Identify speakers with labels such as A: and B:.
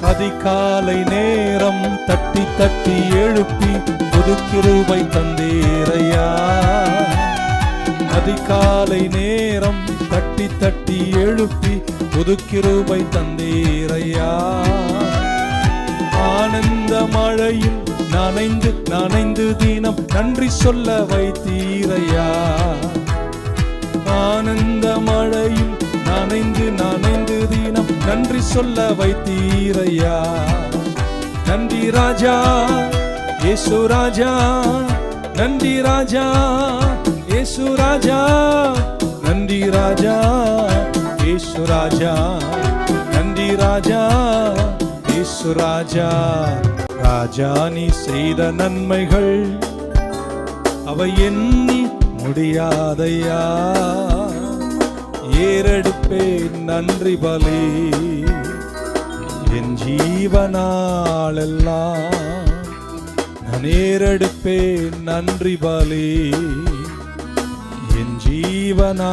A: அதிகாலை நேரம் தட்டி தட்டி எழுப்பி புது கிருபை தந்தீரையா. அதிகாலை நேரம் தட்டி தட்டி எழுப்பி புது கிருபை தந்தீரையா. ஆனந்த மழையில் நனைந்து நனைந்து தினம் நன்றி சொல்ல வைத்தீரையா. ஆனந்த மழையில் நனைந்து நனைந்து தினம் நன்றி சொல்ல வைத்தீரையா. நன்றி ராஜா இயேசு ராஜா, நன்றி ராஜா இயேசு ராஜா, நன்றி ராஜா இயேசு ராஜா, நன்றி ராஜா இயேசு ராஜா. ராஜா நீ செய்த நன்மைகள் அவை எண்ணி முடியாதையா. ஏறெடுப்பேன் நன்றி பலி என் ஜீவனாலெல்லாம். நான் ஏறெடுப்பேன் நன்றி பலி என் ஜீவனாலெல்லாம்.